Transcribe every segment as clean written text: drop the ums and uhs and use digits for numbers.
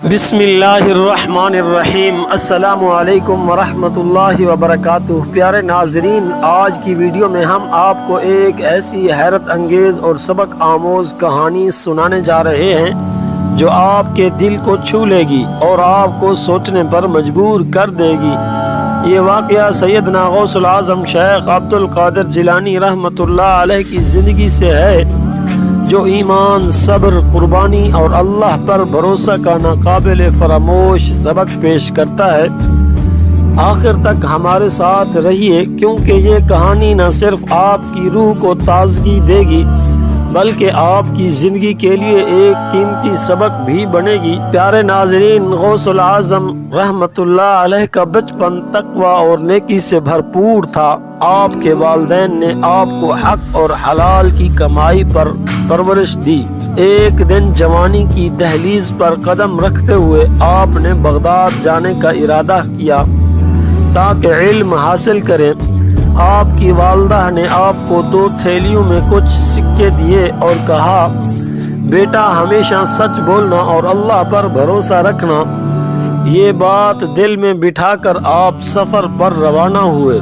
بسم اللہ الرحمن الرحیم۔ السلام علیکم ورحمۃ اللہ وبرکاتہ۔ پیارے ناظرین، آج کی ویڈیو میں ہم آپ کو ایک ایسی حیرت انگیز اور سبق آموز کہانی سنانے جا رہے ہیں جو آپ کے دل کو چھو لے گی اور آپ کو سوچنے پر مجبور کر دے گی۔ یہ واقعہ سیدنا غوث العظم شیخ عبد القادر جیلانی رحمۃ اللہ علیہ کی زندگی سے ہے، جو ایمان، صبر، قربانی اور اللہ پر بھروسہ کا ناقابل فراموش سبق پیش کرتا ہے۔ آخر تک ہمارے ساتھ رہیے، کیونکہ یہ کہانی نہ صرف آپ کی روح کو تازگی دے گی بلکہ آپ کی زندگی کے لیے ایک قیمتی سبق بھی بنے گی۔ پیارے ناظرین، غوث العظم رحمۃ اللہ علیہ کا بچپن تقوی اور نیکی سے بھرپور تھا۔ آپ کے والدین نے آپ کو حق اور حلال کی کمائی پر پرورش دی۔ ایک دن جوانی کی دہلیز پر قدم رکھتے ہوئے آپ نے بغداد جانے کا ارادہ کیا تاکہ علم حاصل کریں۔ آپ کی والدہ نے آپ کو 2 تھیلیوں میں کچھ سکے دیے اور کہا، بیٹا ہمیشہ سچ بولنا اور اللہ پر بھروسہ رکھنا۔ یہ بات دل میں بٹھا کر آپ سفر پر روانہ ہوئے۔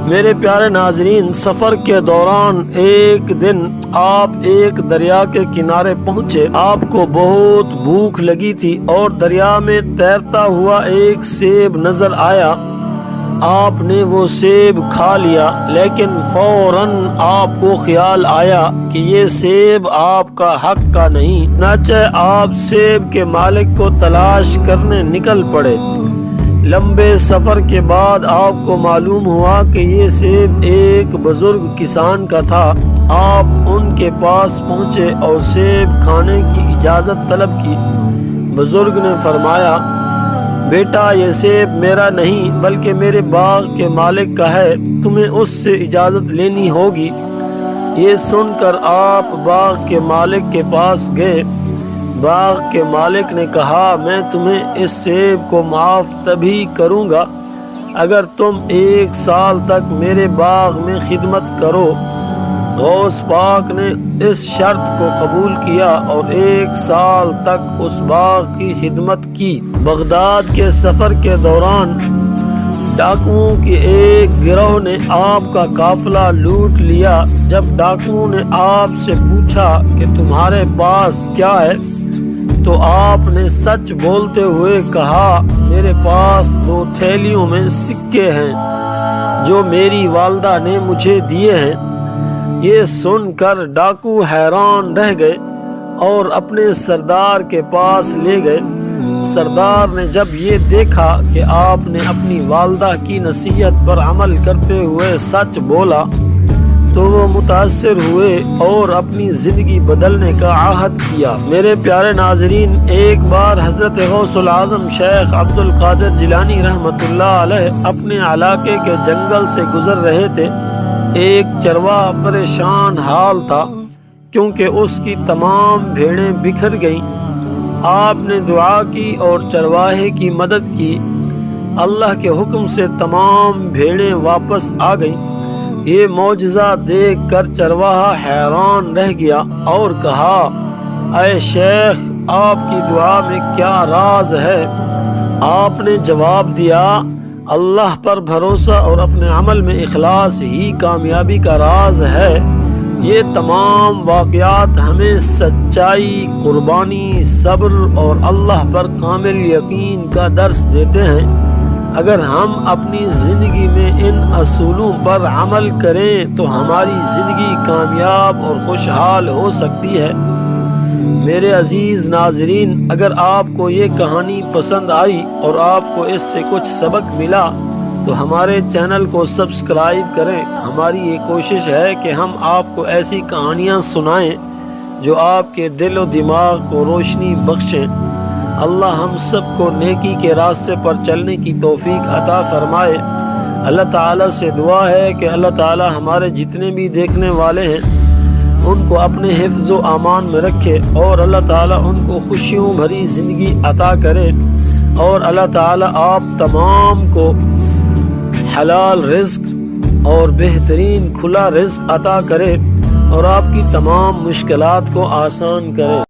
میرے پیارے ناظرین، سفر کے دوران ایک دن آپ ایک دریا کے کنارے پہنچے۔ آپ کو بہت بھوک لگی تھی اور دریا میں تیرتا ہوا ایک سیب نظر آیا۔ آپ نے وہ سیب کھا لیا، لیکن فوراً آپ کو خیال آیا کہ یہ سیب آپ کا حق کا نہیں۔ چنانچہ آپ سیب کے مالک کو تلاش کرنے نکل پڑے۔ لمبے سفر کے بعد آپ کو معلوم ہوا کہ یہ سیب ایک بزرگ کسان کا تھا۔ آپ ان کے پاس پہنچے اور سیب کھانے کی اجازت طلب کی۔ بزرگ نے فرمایا، بیٹا یہ سیب میرا نہیں بلکہ میرے باغ کے مالک کا ہے، تمہیں اس سے اجازت لینی ہوگی۔ یہ سن کر آپ باغ کے مالک کے پاس گئے۔ باغ کے مالک نے کہا، میں تمہیں اس سیب کو معاف تبھی کروں گا اگر تم 1 سال تک میرے باغ میں خدمت کرو۔ غوث پاک نے اس شرط کو قبول کیا اور 1 سال تک اس باغ کی خدمت کی۔ بغداد کے سفر کے دوران ڈاکوؤں کے ایک گروہ نے آپ کا قافلہ لوٹ لیا۔ جب ڈاکوؤں نے آپ سے پوچھا کہ تمہارے پاس کیا ہے تو آپ نے سچ بولتے ہوئے کہا، میرے پاس 2 تھیلیوں میں سکے ہیں جو میری والدہ نے مجھے دیے ہیں۔ یہ سن کر ڈاکو حیران رہ گئے اور اپنے سردار کے پاس لے گئے۔ سردار نے جب یہ دیکھا کہ آپ نے اپنی والدہ کی نصیحت پر عمل کرتے ہوئے سچ بولا تو وہ متاثر ہوئے اور اپنی زندگی بدلنے کا عہد کیا۔ میرے پیارے ناظرین، ایک بار حضرت غوث العظم شیخ عبد القادر جیلانی رحمۃ اللہ علیہ اپنے علاقے کے جنگل سے گزر رہے تھے۔ ایک چرواہا پریشان حال تھا کیونکہ اس کی تمام بھیڑیں بکھر گئیں۔ آپ نے دعا کی اور چرواہے کی مدد کی۔ اللہ کے حکم سے تمام بھیڑیں واپس آ گئیں۔ یہ معجزہ دیکھ کر چرواہا حیران رہ گیا اور کہا، اے شیخ، آپ کی دعا میں کیا راز ہے؟ آپ نے جواب دیا، اللہ پر بھروسہ اور اپنے عمل میں اخلاص ہی کامیابی کا راز ہے۔ یہ تمام واقعات ہمیں سچائی، قربانی، صبر اور اللہ پر کامل یقین کا درس دیتے ہیں۔ اگر ہم اپنی زندگی میں ان اصولوں پر عمل کریں تو ہماری زندگی کامیاب اور خوشحال ہو سکتی ہے۔ میرے عزیز ناظرین، اگر آپ کو یہ کہانی پسند آئی اور آپ کو اس سے کچھ سبق ملا تو ہمارے چینل کو سبسکرائب کریں۔ ہماری یہ کوشش ہے کہ ہم آپ کو ایسی کہانیاں سنائیں جو آپ کے دل و دماغ کو روشنی بخشیں۔ اللہ ہم سب کو نیکی کے راستے پر چلنے کی توفیق عطا فرمائے۔ اللہ تعالیٰ سے دعا ہے کہ اللہ تعالیٰ ہمارے جتنے بھی دیکھنے والے ہیں ان کو اپنے حفظ و امان میں رکھے اور اللہ تعالیٰ ان کو خوشیوں بھری زندگی عطا کرے، اور اللہ تعالیٰ آپ تمام کو حلال رزق اور بہترین کھلا رزق عطا کرے اور آپ کی تمام مشکلات کو آسان کرے۔